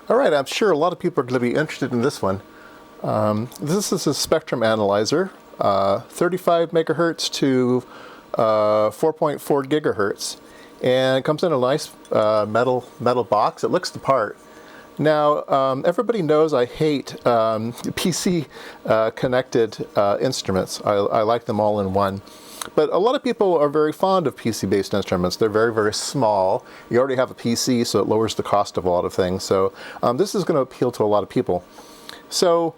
All right, I'm sure a lot of people are going to be interested in this one. This is a spectrum analyzer, 35 megahertz to 4.4 gigahertz, and it comes in a nice metal box. It looks the part. Now, everybody knows I hate PC connected instruments. I like them all in one. But a lot of people are very fond of PC-based instruments. They're very, very small. You already have a PC, so it lowers the cost of a lot of things. So this is going to appeal to a lot of people. So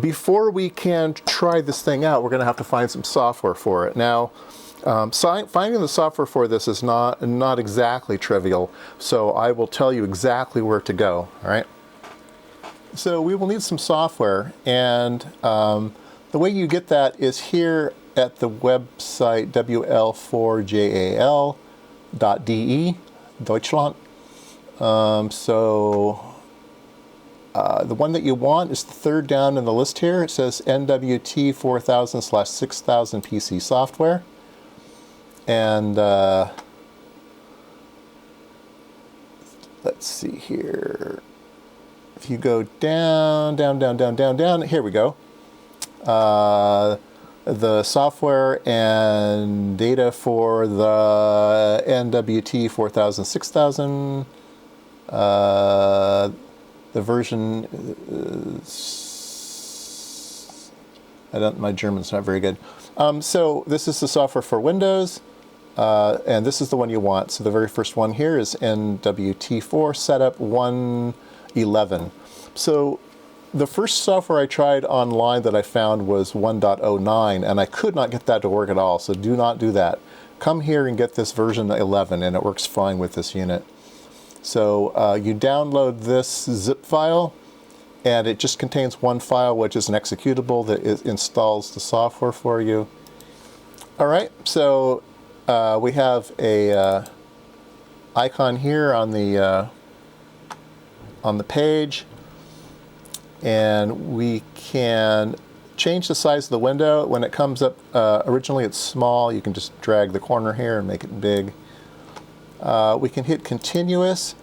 before we can try this thing out, we're going to have to find some software for it. Now, finding the software for this is not exactly trivial, so I will tell you exactly where to go. All right. So we will need some software, and the way you get that is here at the website wl4jal.de, Deutschland. The one that you want is the third down in the list here. It says NWT 4000/6000 PC software. And let's see here. If you go down, here we go. The software and data for the NWT 4000/6000. The version my German's not very good. So this is the software for Windows, and this is the one you want. So the very first one here is NWT4 setup 111. So the first software I tried online that I found was 1.09, and I could not get that to work at all, so do not do that. Come here and get this version 11, and it works fine with this unit. So you download this zip file, and it just contains one file, which is an executable that installs the software for you. All right, so we have a icon here on the page, and we can change the size of the window. When it comes up, originally it's small. You can just drag the corner here and make it big. We can hit continuous,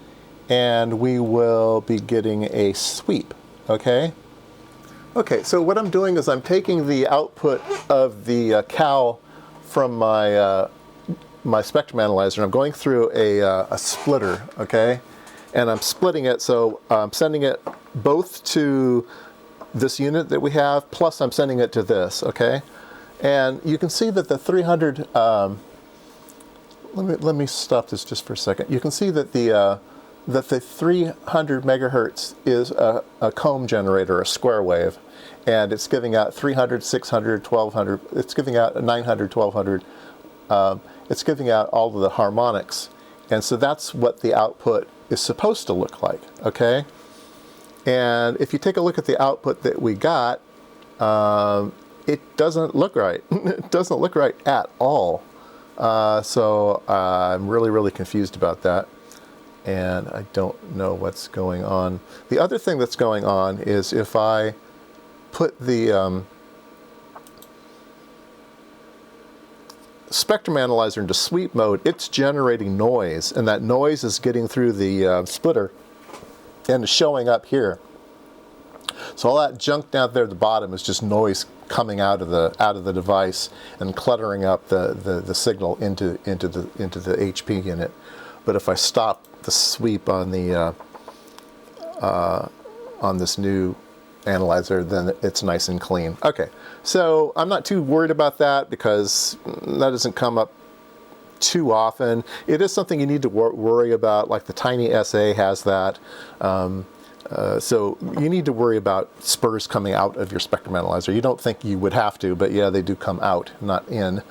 and we will be getting a sweep, okay? Okay, so what I'm doing is I'm taking the output of the cow from my spectrum analyzer, and I'm going through a splitter, okay? And I'm splitting it, so I'm sending it both to this unit that we have, plus I'm sending it to this, okay? And you can see that the 300, let me stop this just for a second. You can see that the 300 megahertz is a comb generator, a square wave, and it's giving out 300, 600, 1200. It's giving out 900, 1200. It's giving out all of the harmonics, and so that's what the output is supposed to look like. Okay, and if you take a look at the output that we got, it doesn't look right. It doesn't look right at all. So I'm really confused about that, and I don't know what's going on. The other thing that's going on is if I put the spectrum analyzer into sweep mode, it's generating noise, and that noise is getting through the splitter and is showing up here. So all that junk down there at the bottom is just noise coming out of the device and cluttering up the signal into the HP unit. But if I stop the sweep on the on this new analyzer, then it's nice and clean. Okay, so I'm not too worried about that because that doesn't come up too often. It is something you need to worry about, like the Tiny SA has that. So you need to worry about spurs coming out of your spectrum analyzer. You don't think you would have to, but yeah, they do come out, not in.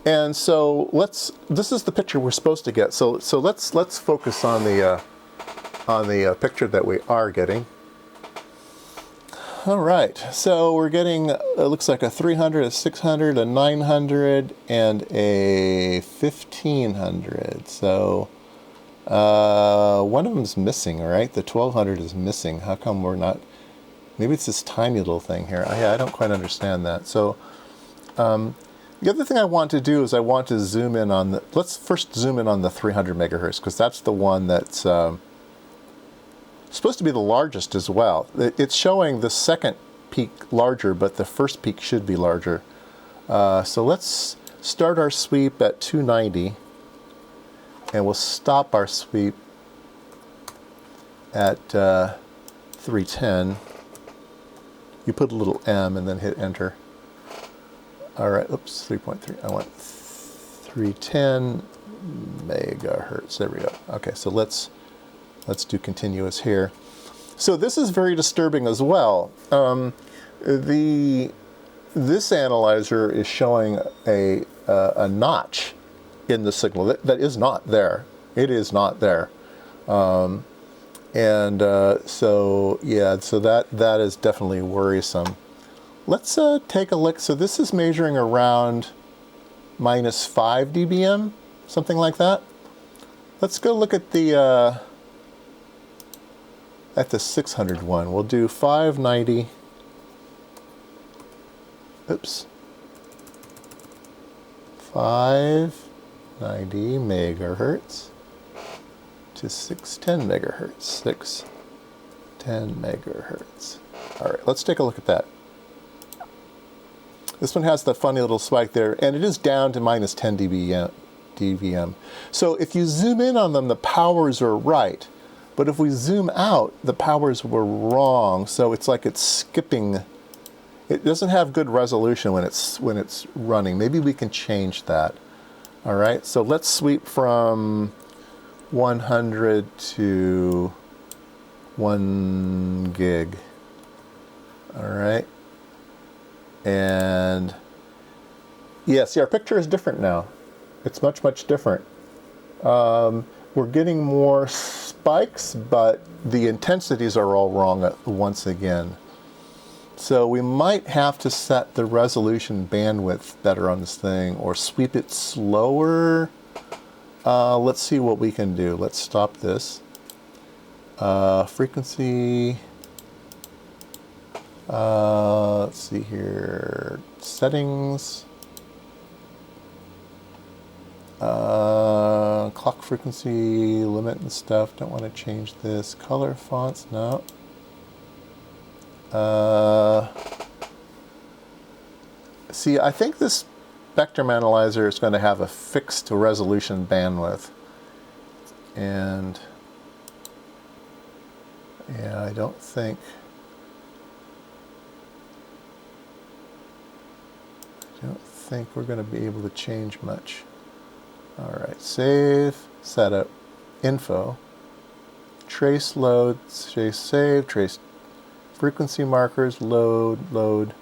And so this is the picture we're supposed to get. So let's focus on the picture that we are getting. All right, so we're getting, it looks like a 300, a 600, a 900, and a 1500. So one of them's missing, all right? The 1200 is missing. How come we're not? Maybe it's this tiny little thing here. I don't quite understand that. So the other thing I want to do is I want to zoom in on let's first zoom in on the 300 megahertz, because that's the one that's supposed to be the largest as well. It's showing the second peak larger, but the first peak should be larger. So let's start our sweep at 290, and we'll stop our sweep at 310. You put a little M and then hit enter. All right, oops, 3.3. I want 310 megahertz. There we go. Okay, so let's do continuous here. So this is very disturbing as well. This analyzer is showing a notch in the signal that is not there. It is not there. So yeah, so that is definitely worrisome. Let's take a look. So this is measuring around -5 dBm, something like that. Let's go look at the 600 one. We'll do 590. Oops. 590 megahertz to 610 megahertz. 610 megahertz. All right, let's take a look at that. This one has the funny little spike there, and it is down to -10 dBm. So if you zoom in on them, the powers are right. But if we zoom out, the powers were wrong. So it's like it's skipping. It doesn't have good resolution when it's running. Maybe we can change that. All right, so let's sweep from 100 to 1 gig. All right. And yeah, see, our picture is different now. It's much, much different. We're getting more spikes, but the intensities are all wrong once again. So we might have to set the resolution bandwidth better on this thing, or sweep it slower. Let's see what we can do. Let's stop this. Frequency. Let's see here. Settings. Clock frequency limit and stuff. Don't want to change this. Color fonts, no. See, I think this spectrum analyzer is going to have a fixed resolution bandwidth. And yeah, I don't think we're going to be able to change much. All right, save, setup, info, trace load, trace save, trace frequency markers, load.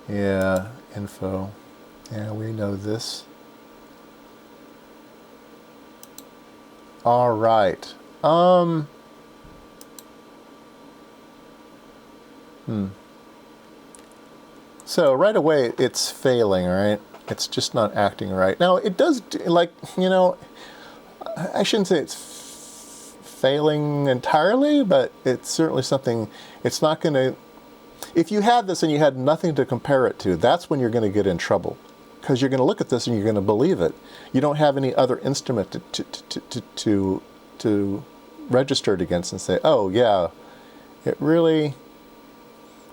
Yeah, info. Yeah, we know this. All right. So right away it's failing, right? It's just not acting right. Now it does, like, you know, I shouldn't say it's failing entirely, but it's certainly something. It's not going to, if you had this and you had nothing to compare it to, that's when you're going to get in trouble, because you're going to look at this and you're going to believe it. You don't have any other instrument to register it against and say, oh yeah, it really,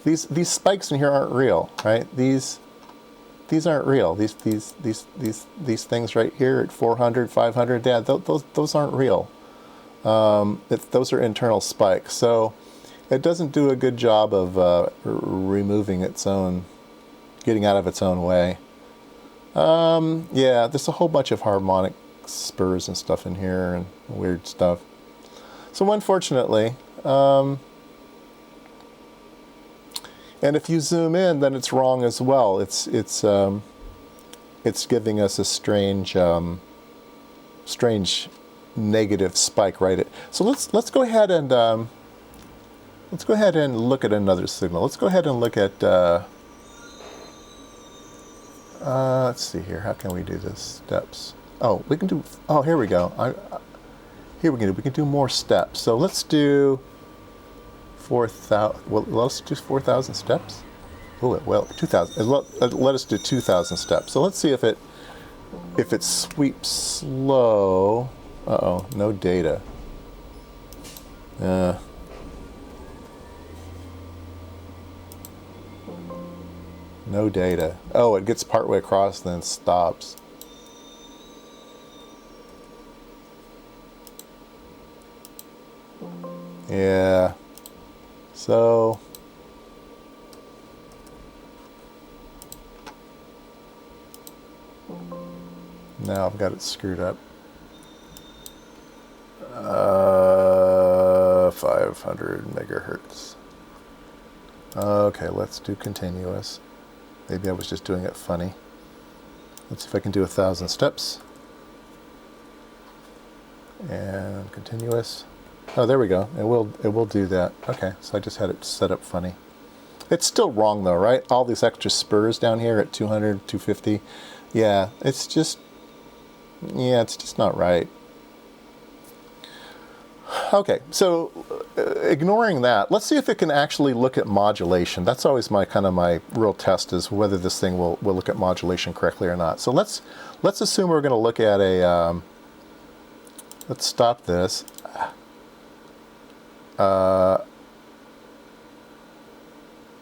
these spikes in here aren't real, right? These aren't real. These things right here at 400, 500, yeah, those aren't real. Those are internal spikes. So it doesn't do a good job of removing its own, getting out of its own way. Yeah, there's a whole bunch of harmonic spurs and stuff in here and weird stuff. So unfortunately, and if you zoom in, then it's wrong as well. It's giving us a strange negative spike, right? So let's go ahead and look at another signal. Let's go ahead and look at let's see here. How can we do this? Steps. Oh, we can do. Oh, here we go. We can do more steps. So let's do 4,000. Well, let's do 4,000 steps. Oh, well, 2,000. Let us do 2,000 steps. So let's see if it sweeps slow. Uh-oh, no data. Uh, no data. Oh, it gets partway across, then stops. Yeah. So now I've got it screwed up. 500 megahertz. Okay, let's do continuous. Maybe I was just doing it funny. Let's see if I can do 1,000 steps. And continuous. Oh, there we go. It will do that. Okay, so I just had it set up funny. It's still wrong though, right? All these extra spurs down here at 200, 250. Yeah, it's just not right. Okay, so ignoring that, let's see if it can actually look at modulation. That's always my real test, is whether this thing will look at modulation correctly or not. So let's assume we're going to look at a. Let's stop this.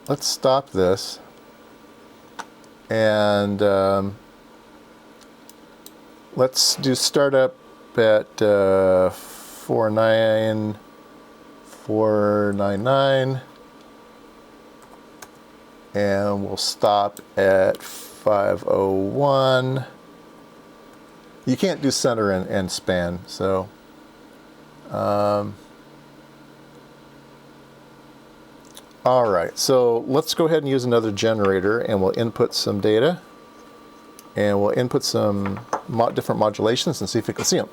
Let's stop this, and let's do startup at 49499, and we'll stop at 501. You can't do center and span, so all right, so let's go ahead and use another generator, and we'll input some data, and we'll input some different modulations and see if we can see them.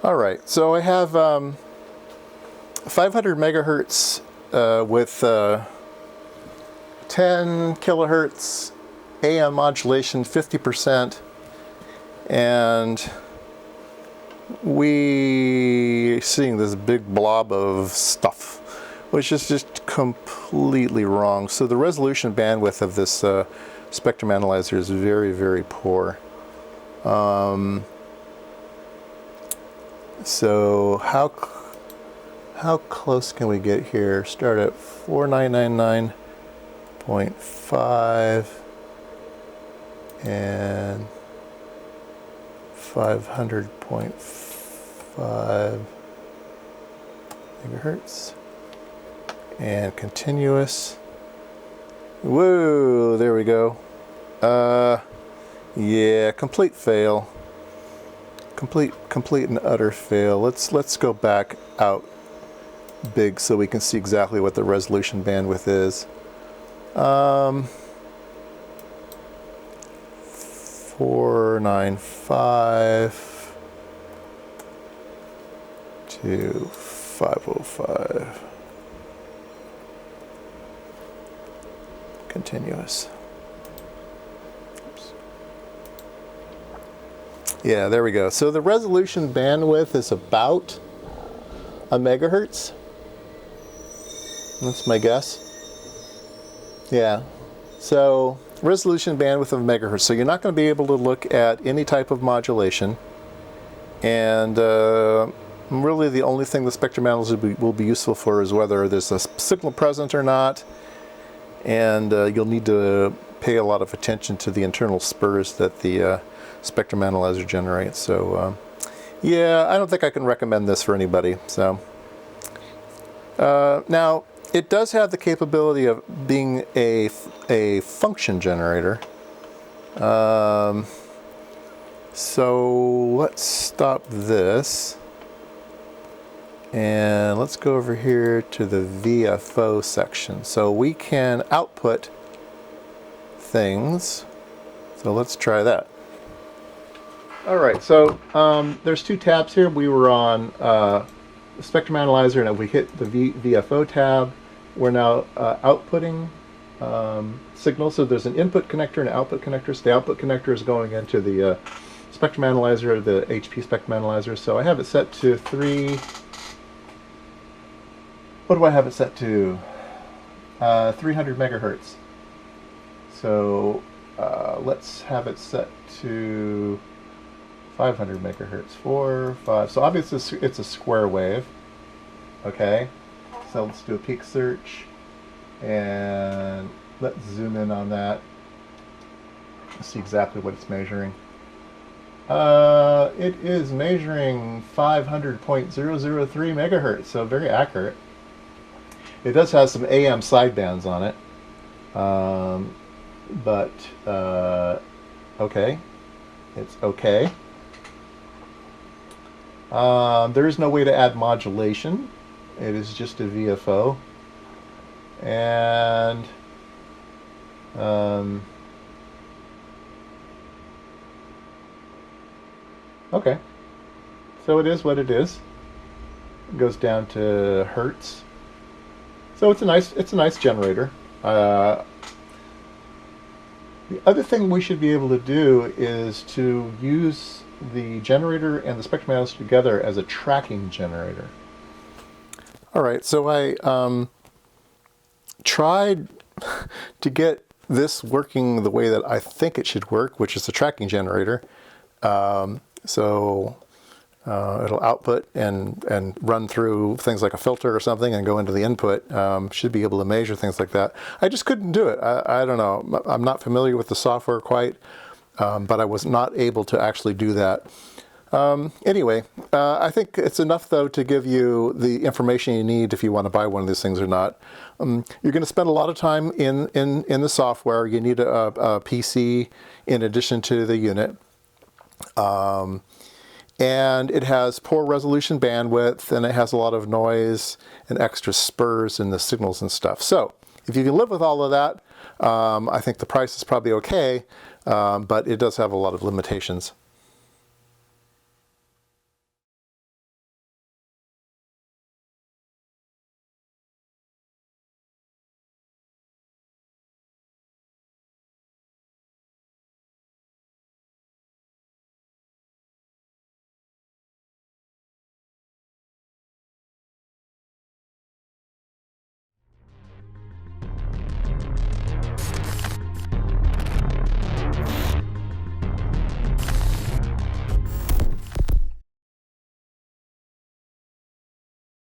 All right, so I have 500 megahertz with 10 kilohertz AM modulation 50%, and we seeing this big blob of stuff, which is just completely wrong. So the resolution bandwidth of this spectrum analyzer is very, very poor. So how close can we get here? Start at 4999.5 and 500.5 megahertz and continuous. Whoa, there we go. Yeah, complete fail. Complete and utter fail. Let's go back out big so we can see exactly what the resolution bandwidth is. 495 to 505. Continuous. Oops. Yeah, there we go. So the resolution bandwidth is about a megahertz. That's my guess. Yeah. So resolution bandwidth of megahertz. So you're not going to be able to look at any type of modulation. And really the only thing the spectrum analyzer will be useful for is whether there's a signal present or not. And you'll need to pay a lot of attention to the internal spurs that the spectrum analyzer generates. So yeah, I don't think I can recommend this for anybody. So now it does have the capability of being a function generator. So let's stop this and let's go over here to the VFO section. So we can output things. So let's try that. All right, so there's two tabs here. We were on the spectrum analyzer, and if we hit the VFO tab, we're now outputting signals. So there's an input connector and an output connector. So the output connector is going into the spectrum analyzer, the HP spectrum analyzer. So I have it set to 3. What do I have it set to? 300 megahertz. So let's have it set to 500 megahertz. 4, 5. So obviously it's a square wave. Okay. So let's do a peak search, and let's zoom in on that. Let's see exactly what it's measuring. It is measuring 500.003 megahertz, so very accurate. It does have some AM sidebands on it, but okay, it's okay. There is no way to add modulation. It is just a VFO, and okay, so it is what it is. It goes down to hertz. So it's a nice generator. The other thing we should be able to do is to use the generator and the spectrum analyzer together as a tracking generator. All right, so I tried to get this working the way that I think it should work, which is a tracking generator. It'll output and run through things like a filter or something and go into the input. Should be able to measure things like that. I just couldn't do it. I don't know. I'm not familiar with the software quite, but I was not able to actually do that. Anyway, I think it's enough though to give you the information you need if you want to buy one of these things or not. You're going to spend a lot of time in the software. You need a PC in addition to the unit. And it has poor resolution bandwidth, and it has a lot of noise and extra spurs in the signals and stuff. So if you can live with all of that, I think the price is probably okay, but it does have a lot of limitations.